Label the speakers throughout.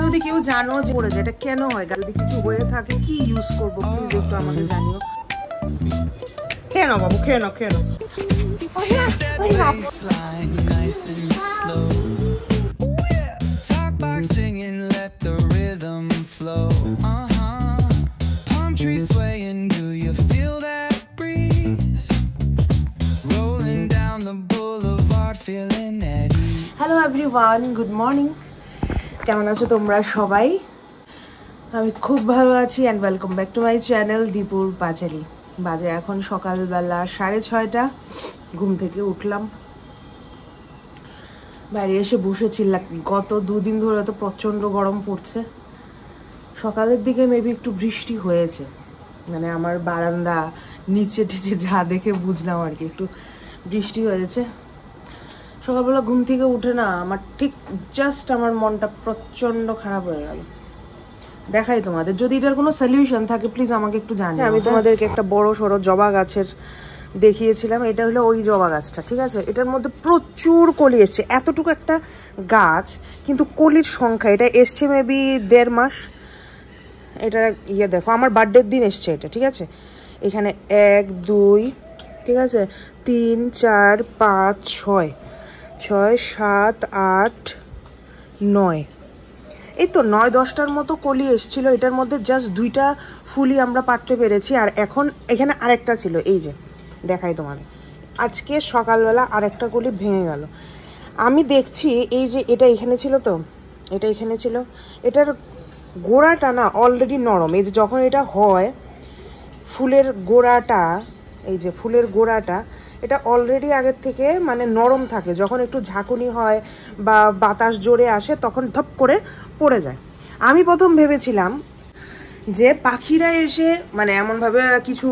Speaker 1: যদি কেউ জানো যে পড়ে যায়, এটা কেন হয়, যদি কিছু হয়ে থাকে কি ইউজ করবো প্লিজ একটু আমাকে জানিও। খেয়ে নাও বাবু, খেয়ে নাও, খেয়ে নাও। Hello everyone, good morning. কেমন আছো তোমরা সবাই? আমি খুব ভালো আছি and welcome back to my channel দীপুর পাঁচালী। বাজে এখন সকালবেলা 6:30। ঘুম থেকে উঠলাম, বাইরে এসে বসেছিলাম। গত 2 দিন ধরে তো প্রচণ্ড গরম পড়ছে। সকালের দিকে মেবি একটু বৃষ্টি হয়েছে, মানে আমার বারান্দা নিচে টিচে যা দেখে বুঝলাম আর কি, একটু বৃষ্টি হয়েছে। সকালবেলা ঘুম থেকে উঠে না আমার ঠিক জাস্ট আমার মনটা প্রচণ্ড খারাপ হয়ে গেল। দেখাই তোমাদের, যদি এটার কোনো সলিউশন থাকে প্লিজ আমাকে একটু জানিও। আমি তোমাদেরকে একটা বড় সড়ো জবা গাছের দেখিয়েছিলাম, এটা হলো ওই জবা গাছটা, ঠিক আছে? এটার মধ্যে প্রচুর কলি এসছে, এতটুকু একটা গাছ কিন্তু কলির সংখ্যা, এটা এসছে মেবি 1.5 মাস। এটা দেখো, আমার বার্থডের দিন এসছে এটা, ঠিক আছে? এখানে 1 2 ঠিক আছে, 3 4 5 6 7 8 9, এই তো 9-10টার মতো কলি এসেছিল। এটার মধ্যে জাস্ট 2টা ফুলই আমরা পাড়তে পেরেছি, আর এখন এখানে আরেকটা ছিল, এই যে দেখাই তোমাদের। আজকে সকালবেলা আরেকটা কলি ভেঙে গেল। আমি দেখছি এই যে এটা এখানে ছিল, তো এটা এখানে ছিল, এটার গোড়াটা না অলরেডি নরম। এই যে যখন এটা হয় ফুলের গোড়াটা, এই যে ফুলের গোড়াটা, এটা অলরেডি আগের থেকে মানে নরম থাকে। যখন একটু ঝাঁকুনি হয় বা বাতাস জোরে আসে তখন ধপ করে পড়ে যায়। আমি প্রথম ভেবেছিলাম যে পাখিরা এসে মানে এমনভাবে কিছু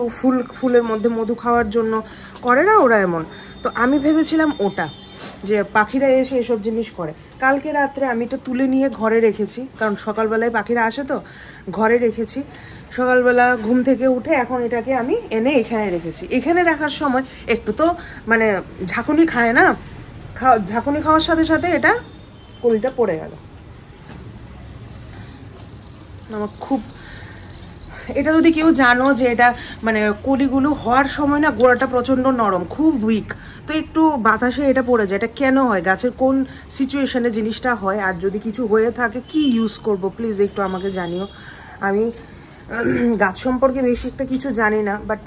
Speaker 1: ফুলের মধ্যে মধু খাওয়ার জন্য করে না ওরা এমন, তো আমি ভেবেছিলাম ওটা, যে পাখিরা এসে এসব জিনিস করে। কালকে রাত্রে আমি তো তুলে নিয়ে ঘরে রেখেছি, কারণ সকালবেলায় পাখিরা আসে, তো ঘরে রেখেছি। সকালবেলা ঘুম থেকে উঠে এখন এটাকে আমি এনে এখানে রেখেছি। এখানে রাখার সময় একটু তো মানে ঝাঁকুনি খায় না, ঝাঁকুনি খাওয়ার সাথে সাথে এটা কলিটা পড়ে গেল। আমার খুব, এটা যদি কেউ জানো যে এটা মানে কলিগুলো হওয়ার সময় না গোড়াটা প্রচণ্ড নরম, খুব উইক, তো একটু বাতাসে এটা পড়ে যায়, এটা কেন হয়, গাছের কোন সিচুয়েশনে জিনিসটা হয়, আর যদি কিছু হয়ে থাকে কি ইউজ করব প্লিজ একটু আমাকে জানিও। আমি গাছ সম্পর্কে বেশি একটা কিছু জানি না, বাট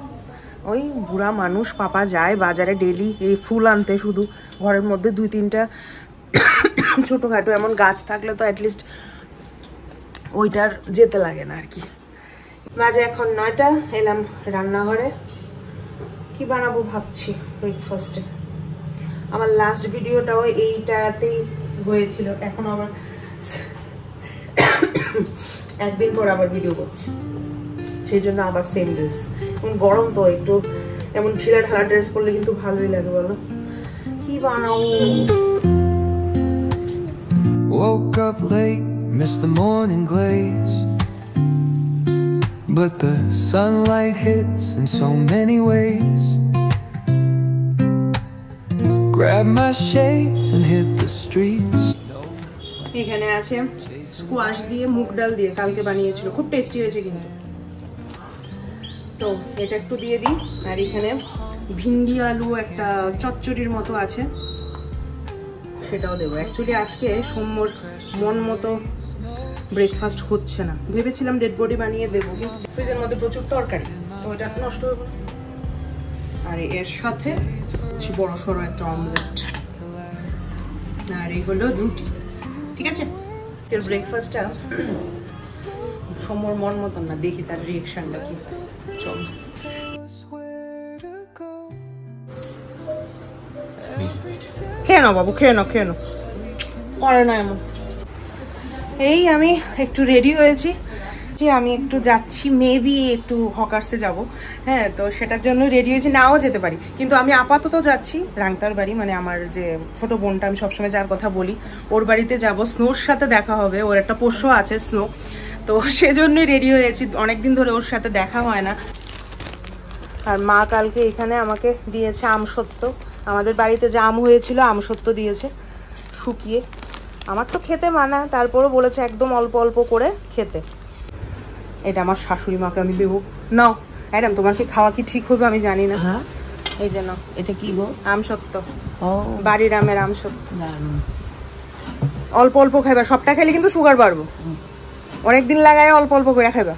Speaker 1: ওই বুড়া মানুষ, পাপা যায় বাজারে ডেলি এই ফুল আনতে, শুধু ঘরের মধ্যে 2-3টা ছোটোখাটো এমন গাছ থাকলে তো অ্যাটলিস্ট ওইটার যেতে লাগে না আর কি। বাজে এখন 9টা, এলাম রান্নাঘরে। কি বানাবো ভাবছি ব্রেকফাস্টে। আমার লাস্ট ভিডিওটাও এইটাতেই হয়েছিল, এখন আবার একদিন পর আবার ভিডিও করছি, সেই জন্য আবার সেম ড্রেস। এখন গরম তো একটু এমন ঢিলা ঢালা ড্রেস পরলে কিন্তু ভালোই লাগে, বলো কি বানাও।
Speaker 2: Woke up late, missed the morning glaze, but the sunlight hits in so many ways. Grab my shades and hit the streets.
Speaker 1: এখানে আছে স্কোয়াশ দিয়ে মুগ ডাল দিয়ে কালকে বানিয়েছিল, খুব টেস্টি হয়েছে কিন্তু। তো এটা একটু দিয়ে দিই, আর এখানে ভিন্ডি আলু একটা চচ্চড়ির মতো আছে, সেটাও দেবো। অ্যাকচুয়ালি আজকে সোমবার মন মতো ব্রেকফাস্ট হচ্ছে না, ভেবেছিলাম ডেড বডি বানিয়ে দেবো, কিন্তু ফ্রিজের মধ্যে প্রচুর তরকারি, তো ওটা নষ্ট হবে না। আর এর সাথে বড় সড়ো একটা অমলেট, আর এই হলো রুটি, ঠিক আছে? এর ব্রেকফাস্টটা সোমবার মন মতন না, দেখি তার রিয়েকশনটা কি। চল খেয়ে নাও বাবু, খেয়ে নাও, খেয়ে নাও, করে না এমন। এই আমি একটু রেডি হয়েছি, যে আমি একটু যাচ্ছি, মেবি একটু হকার্সে যাব, হ্যাঁ, তো সেটার জন্য রেডি হয়েছি, নাও যেতে পারি, কিন্তু আমি আপাতত যাচ্ছি রাংতার বাড়ি, মানে আমার যে ছোট বোনটা আমি সবসময় যার কথা বলি, ওর বাড়িতে যাব। স্নোর সাথে দেখা হবে, ওর একটা পোষ্য আছে স্নো, তো সেজন্যই রেডি হয়েছি, অনেকদিন ধরে ওর সাথে দেখা হয় না। আর মা কালকে এখানে আমাকে দিয়েছে আমসত্ত্ব, আমাদের বাড়িতে যে আম হয়েছিল আমসত্ত্ব দিয়েছে শুকিয়ে, আমার তো খেতে মানা, তারপরও বলেছে একদম অল্প অল্প করে খেতে। এটা আমার শাশুড়ি মাকে আমি দেবো। নাও ম্যাডাম, তোমার কি খাওয়া কি ঠিক হবে আমি জানি না।
Speaker 3: হ্যাঁ,
Speaker 1: এই যে নাও,
Speaker 3: এটা কি গো?
Speaker 1: আমসত্ব,
Speaker 3: ও
Speaker 1: বাড়ির আমের আমসত্ব।
Speaker 3: দারুণ।
Speaker 1: অল্প অল্প খাইবা, সবটা খাইলে কিন্তু সুগার বাড়বো। অনেকদিন লাগায় অল্প অল্প করে খাইবা।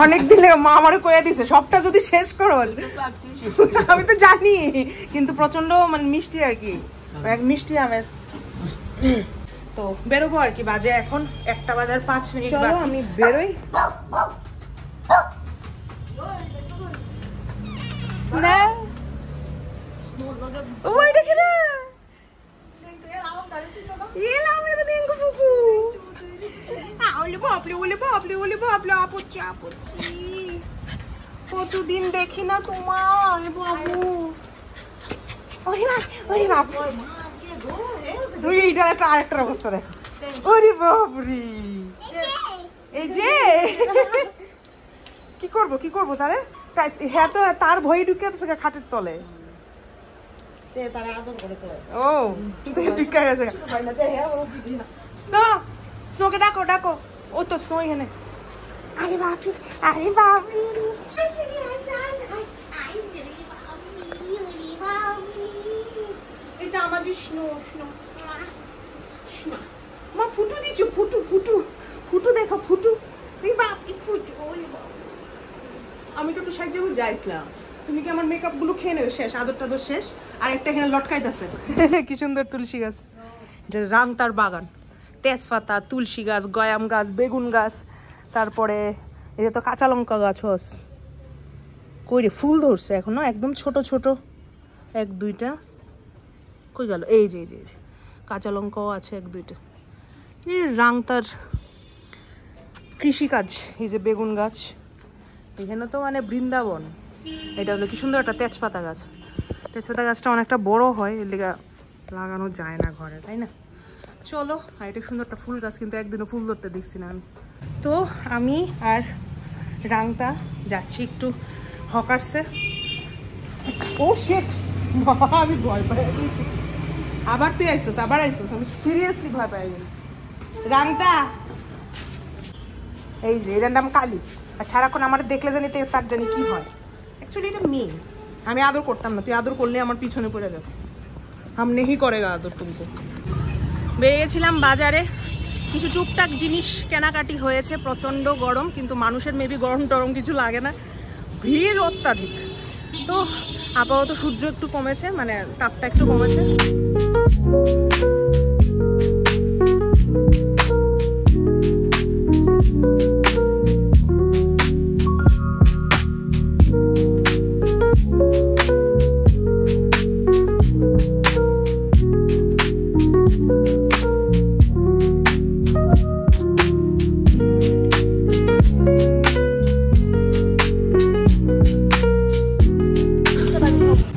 Speaker 1: অনেকদিন মা আমারে কইয়া দিছে সবটা যদি শেষ করো। আমি তো জানি, কিন্তু প্রচন্ড মানে মিষ্টি আর কি, মিষ্টি আমের। তো বেরোবো আর কি, বাজে এখন 1টা বাজার 5 মিনিট। চলো আমি বেরোই। কতদিন দেখি না তোমার বাবু। এইটার একটা আরেকটা অবস্থা দেখো। ওরে বাবরি, এই যে কি করবো তারে? হ্যাঁ, তো তার ভয় ঢুকে গেছে খাটের তলে। ও ঢুকে গেছে। স্নোকে ডাকো ডাকো, ও তো স্নো এখানে। আরে বাপরি, আরে বাপরি, এটা আমার যে স্নো। মা ফুটু দিচ্ছ, ফুটু দেখো, ফুটু। আমি তো একটু সাহায্য যাইছিলাম, তুমি কি আমার মেকআপ গুলো খেয়ে নেবে? শেষ, আদর টাদর শেষ। আর একটা এখানে লটকাইতেছে। কি সুন্দর তুলসী গাছ, এটা রাংতার বাগান। তেজপাতা, তুলসী গাছ, গয়াম গাছ, বেগুন গাছ, তারপরে এটা তো কাঁচা লঙ্কা গাছ। কই রে, ফুল ধরছে এখনো, একদম ছোট ছোট 1-2টা। কই গেল? এই যে কাঁচা লঙ্কাও আছে 1-2টা। রাংতার কৃষিকাজ, এই যে বেগুন গাছ, এখানে তো মানে বৃন্দাবন। এটা হলো কি সুন্দর একটা তেজপাতা গাছ। তেজপাতা গাছটা অনেকটা বড় হয়, এর লেগা লাগানো যায় না ঘরে, তাই না? চলো, আর এটা সুন্দর একটা ফুল গাছ, কিন্তু একদিনও ফুল ধরতে দেখছি না আমি। তো আমি আর রাংতা যাচ্ছি একটু হকার্সে। ও শিট, আমি ভয় পাই গেছি। আবার তুই আইসোস, আমি সিরিয়াসলি ভয় পাই গেছি। রাংতা, এই যে এটার নাম কালী। আর সারাক্ষণ আমার দেখলে জানি তার জানি কি হয়। অ্যাকচুয়ালি এটা মেয়ে, আমি আদর করতাম না, তুই আদর করলে আমার পিছনে পড়ে যাচ্ছে। হাম নেহি করেগা আদর তুমকো। বেরিয়েছিলাম বাজারে, কিছু টুকটাক জিনিস কেনাকাটি হয়েছে। প্রচণ্ড গরম, কিন্তু মানুষের মেবি গরম টরম কিছু লাগে না, ভিড় অত্যাধিক। তো আপাতত সূর্য একটু কমেছে, মানে তাপটা একটু কমেছে।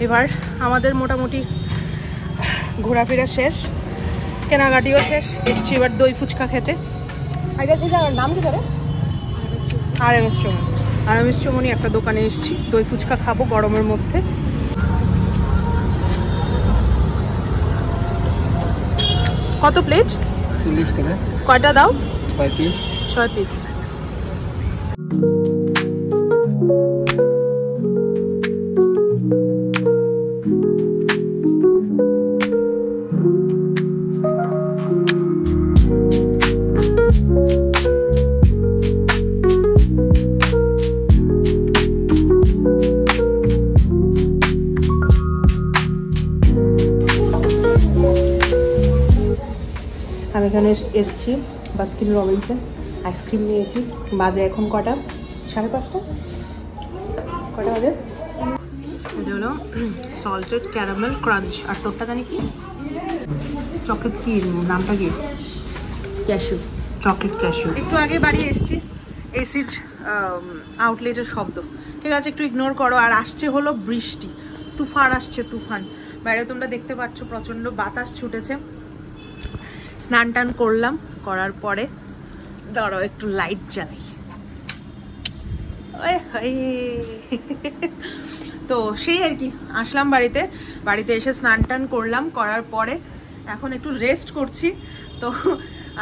Speaker 1: এবার আমাদের মোটামুটি ঘোরাফেরা শেষ, কেনাকাটিও শেষ। এসছি এবার দই ফুচকা খেতে। নাম কি ধরে? RMS চৌমনি একটা দোকানে এসছি, দই ফুচকা খাবো গরমের মধ্যে। কত প্লেট?
Speaker 3: 40 টাকা।
Speaker 1: কয়টা দাও?
Speaker 3: 6
Speaker 1: পিস। আমি এখানে এসছি বাস্কিন রবিন্সে, আইসক্রিম নিয়েছি। বাজে এখন কটা? 5:30। কটা বাজে? এটা হলো সল্টেড ক্যারামেল ক্রাঞ্চ। আর তোরটা জানি কি চকলেট, কি নামটা কি? Cashew, chocolate cashew. একটু আগে বাড়ি এসছি, এসির আউটলেটের শব্দ, ঠিক আছে একটু ইগনোর করো। আর আসছে হলো বৃষ্টি, তুফান আসছে, তুফান। বাইরে তোমরা দেখতে পাচ্ছ প্রচণ্ড বাতাস ছুটেছে। স্নান টান করলাম, করার পরে দাঁড়াও একটু লাইট জ্বালাই। তো সেই আর কি, আসলাম বাড়িতে এসে স্নান টান করলাম, করার পরে এখন একটু রেস্ট করছি। তো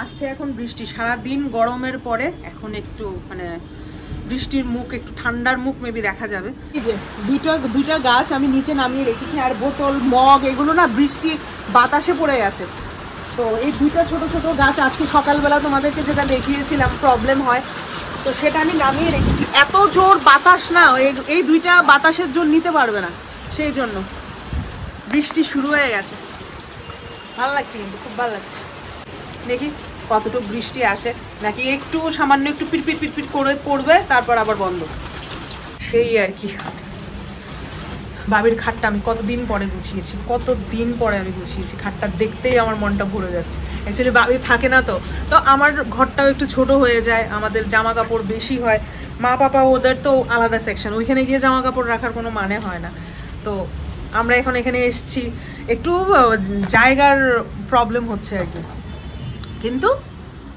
Speaker 1: আসছে এখন বৃষ্টি, সারাদিন গরমের পরে এখন একটু মানে বৃষ্টির মুখ, একটু ঠান্ডার মুখ মেবি দেখা যাবে। এই যে দুইটা গাছ আমি নিচে নামিয়ে রেখেছি, আর বোতল মগ এগুলো না বৃষ্টি বাতাসে পড়ে গেছে। তো এই দুইটা ছোট ছোট গাছ আজকে সকালবেলা তোমাদেরকে যেটা দেখিয়েছিলাম প্রবলেম হয়, তো সেটা আমি নামিয়ে রেখেছি। এত জোর বাতাস না, এই দুইটা বাতাসের জোর নিতে পারবে না, সেই জন্য বৃষ্টি শুরু হয়ে গেছে। ভালো লাগছে, কিন্তু খুব ভালো লাগছে। দেখি কতটুকু বৃষ্টি আসে, নাকি একটু সামান্য একটু পিটপিট পিটপিট করে পড়বে তারপর আবার বন্ধ, সেই আর কি। বাবির খাটটা আমি কতদিন পরে গুছিয়েছি, কতদিন পরে আমি গুছিয়েছি খাটটা, দেখতেই আমার মনটা ভরে যাচ্ছে। অ্যাকচুয়ালি বাবি থাকে না, তো আমার ঘরটাও একটু ছোট হয়ে যায়, আমাদের জামা কাপড় বেশি হয়। মা পাপা ওদের তো আলাদা সেকশন, ওইখানে গিয়ে জামা কাপড় রাখার কোনো মানে হয় না। তো আমরা এখন এখানে এসছি, একটু জায়গার প্রবলেম হচ্ছে আর কি, কিন্তু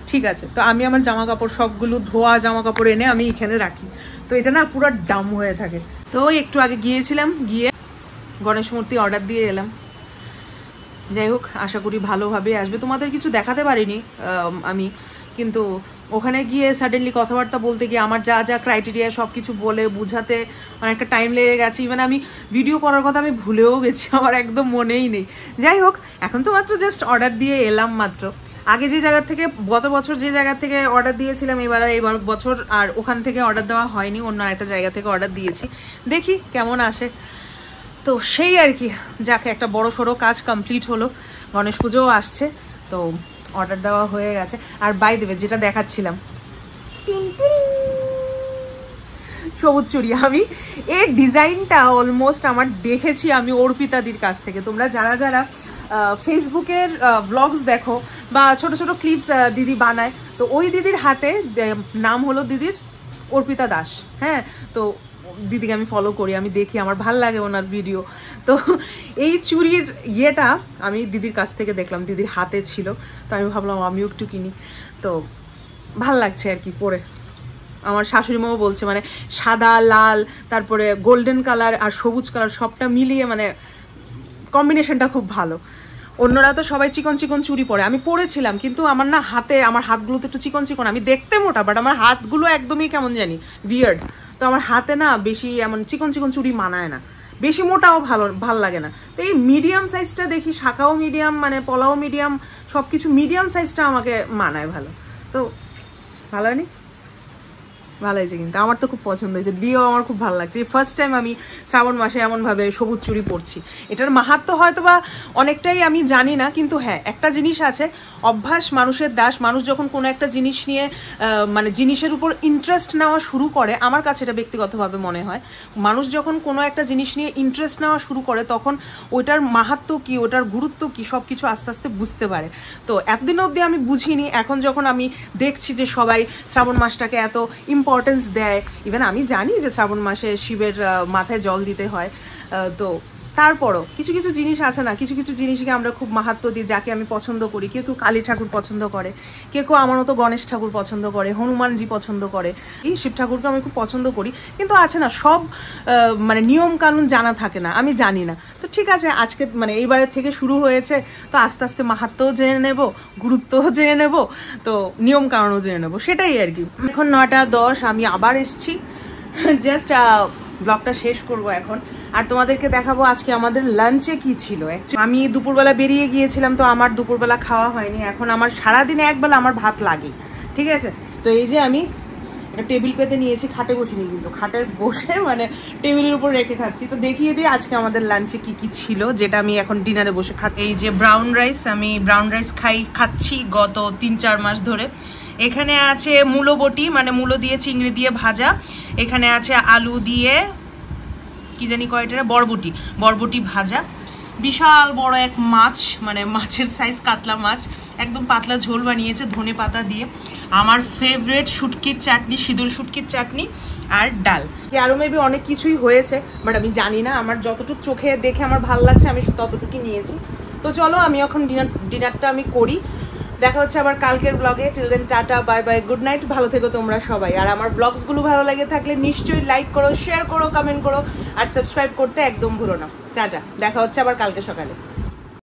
Speaker 1: ঠিক আছে। তো আমি আমার জামা কাপড় সবগুলো ধোয়া জামা কাপড় এনে আমি এখানে রাখি, তো এটা না পুরো ডাম হয়ে থাকে। তো একটু আগে গিয়েছিলাম, গিয়ে গণেশ মূর্তি অর্ডার দিয়ে এলাম। যাই হোক, আশা করি ভালোভাবে আসবে। তোমাদের কিছু দেখাতে পারিনি আমি, কিন্তু ওখানে গিয়ে সাডেনলি কথাবার্তা বলতে গিয়ে আমার যা যা ক্রাইটেরিয়া সব কিছু বলে বুঝাতে অনেকটা টাইম লেগে গেছে। ইভেন আমি ভিডিও করার কথা আমি ভুলেও গেছি, আমার একদম মনেই নেই। যাই হোক, এখন তো মাত্র জাস্ট অর্ডার দিয়ে এলাম মাত্র। আগে যে জায়গা থেকে, গত বছর যে জায়গা থেকে অর্ডার দিয়েছিলাম, এবার বছর আর ওখান থেকে অর্ডার দেওয়া হয়নি, অন্য একটা জায়গা থেকে অর্ডার দিয়েছি। দেখি কেমন আসে। তো সেই আর কি, যাকে একটা বড় সড়ো কাজ কমপ্লিট হলো। গণেশ পুজোও আসছে, তো অর্ডার দেওয়া হয়ে গেছে। আর বাই দেবে যেটা দেখাচ্ছিলাম, সবুজ চুড়ি, আমি এর ডিজাইনটা অলমোস্ট আমার দেখেছি আমি অর্পিতাদির কাছ থেকে। তোমরা যারা যারা ফেসবুকের ব্লগস দেখো বা ছোট ছোট ক্লিপস দিদি বানায়, তো ওই দিদির হাতে, নাম হলো দিদির অর্পিতা দাস। হ্যাঁ, তো দিদিকে আমি ফলো করি, আমি দেখি, আমার ভাল লাগে ওনার ভিডিও। তো এই চুড়ির ইয়েটা আমি দিদির কাছ থেকে দেখলাম, দিদির হাতে ছিল, তো আমি ভাবলাম আমিও একটু কিনি। তো ভাল লাগছে আর কি পরে। আমার শাশুড়ি মাও বলছে, মানে সাদা লাল তারপরে গোল্ডেন কালার আর সবুজ কালার সবটা মিলিয়ে মানে কম্বিনেশনটা খুব ভালো। অন্যরা তো সবাই চিকন চিকন চুড়ি পরে, আমি পরেছিলাম, কিন্তু আমার না হাতে, আমার হাতগুলো তো একটু চিকন চিকন, আমি দেখতে মোটা বাট আমার হাতগুলো একদমই কেমন জানি উইয়ার্ড। তো আমার হাতে না বেশি এমন চিকন চিকন চুড়ি মানায় না, বেশি মোটাও ভাল লাগে না। তো এই মিডিয়াম সাইজটা দেখি, শাখাও মিডিয়াম, মানে পলাও মিডিয়াম, সব কিছু মিডিয়াম সাইজটা আমাকে মানায় ভালো। তো ভালো হয়নি, ভালো হয়েছে, কিন্তু আমার তো খুব পছন্দ হয়েছে, দিয়েও আমার খুব ভালো লাগছে। ফার্স্ট টাইম আমি শ্রাবণ মাসে এমনভাবে সবুজ চুড়ি পরছি। এটার মাহাত্ম্য হয়তো বা অনেকটাই আমি জানি না, কিন্তু হ্যাঁ একটা জিনিস আছে, অভ্যাস মানুষের দাস। মানুষ যখন কোনো একটা জিনিস নিয়ে মানে জিনিসের উপর ইন্টারেস্ট নেওয়া শুরু করে, আমার কাছে এটা ব্যক্তিগতভাবে মনে হয়, মানুষ যখন কোনো একটা জিনিস নিয়ে ইন্টারেস্ট নেওয়া শুরু করে, তখন ওইটার মাহাত্ম্য কী, ওটার গুরুত্ব কী, সব কিছু আস্তে আস্তে বুঝতে পারে। তো এতদিন অবধি আমি বুঝিনি, এখন যখন আমি দেখছি যে সবাই শ্রাবণ মাসটাকে এত ইম্পর্টেন্স দেয়, ইভেন আমি জানি যে শ্রাবণ মাসে শিবের মাথায় জল দিতে হয়, তো তারপরও কিছু কিছু জিনিস আছে না, কিছু কিছু জিনিসকে আমরা খুব মাহাত্ম্য দিই। যাকে আমি পছন্দ করি, কেউ কেউ কালী ঠাকুর পছন্দ করে, কেউ কেউ আমার মতো গণেশ ঠাকুর পছন্দ করে, হনুমানজি পছন্দ করে, এই শিব ঠাকুরকে আমি খুব পছন্দ করি। কিন্তু আছে না, সব মানে নিয়ম কানুন জানা থাকে না, আমি জানি না। তো ঠিক আছে, আজকে মানে এইবারের থেকে শুরু হয়েছে, তো আস্তে আস্তে মাহাত্ম্যও জেনে নেব, গুরুত্বও জেনে নেব, তো নিয়ম কানুনও জেনে নেব, সেটাই আর কি। এখন 9:10 আমি আবার এসছি, জাস্ট ব্লগটা শেষ করব এখন, আর তোমাদেরকে দেখাবো আজকে আমাদের লাঞ্চে কি ছিল। আমি দুপুরবেলা বেরিয়ে গিয়েছিলাম, তো আমার দুপুরবেলা খাওয়া হয়নি। এখন আমার সারাদিনে একবেলা আমার ভাত লাগে, ঠিক আছে। তো এই যে আমি একটা টেবিল পেতে নিয়েছি, খাটে বসিনি, কিন্তু খাটের বসে মানে টেবিলের উপর রেখে খাচ্ছি। তো দেখিয়ে দিই আজকে আমাদের লাঞ্চে কি কি ছিল, যেটা আমি এখন ডিনারে বসে খাচ্ছি। এই যে ব্রাউন রাইস, আমি ব্রাউন রাইস খাচ্ছি গত 3-4 মাস ধরে। এখানে আছে মূলো বটি, মানে মূলো দিয়ে চিংড়ি দিয়ে ভাজা। এখানে আছে আলু দিয়ে কি জানি কয়টা, বরবটি ভাজা। বিশাল বড় এক মাছ, মানে মাছের সাইজ কাতলা মাছ, একদম পাতলা ঝোল বানিয়েছে ধনে পাতা দিয়ে। আমার ফেভারিট শুটকির চাটনি, সিঁদুর শুটকির চাটনি আর ডাল। আরও মেবি অনেক কিছুই হয়েছে, বাট আমি জানি না, আমার যতটুকু চোখে দেখে আমার ভালো লাগছে আমি ততটুকুই নিয়েছি। তো চলো আমি এখন ডিনারটা আমি করি। দেখা হচ্ছে আবার কালকের ব্লগে। Till then tata, bye bye, good night, ভালো থেকো তোমরা সবাই। আর আমার ব্লগসগুলো ভালো লাগে থাকলে নিশ্চয়ই লাইক করো, শেয়ার করো, কমেন্ট করো, আর সাবস্ক্রাইব করতে একদম ভুলো না। টাটা, দেখা হচ্ছে আবার কালকে সকালে।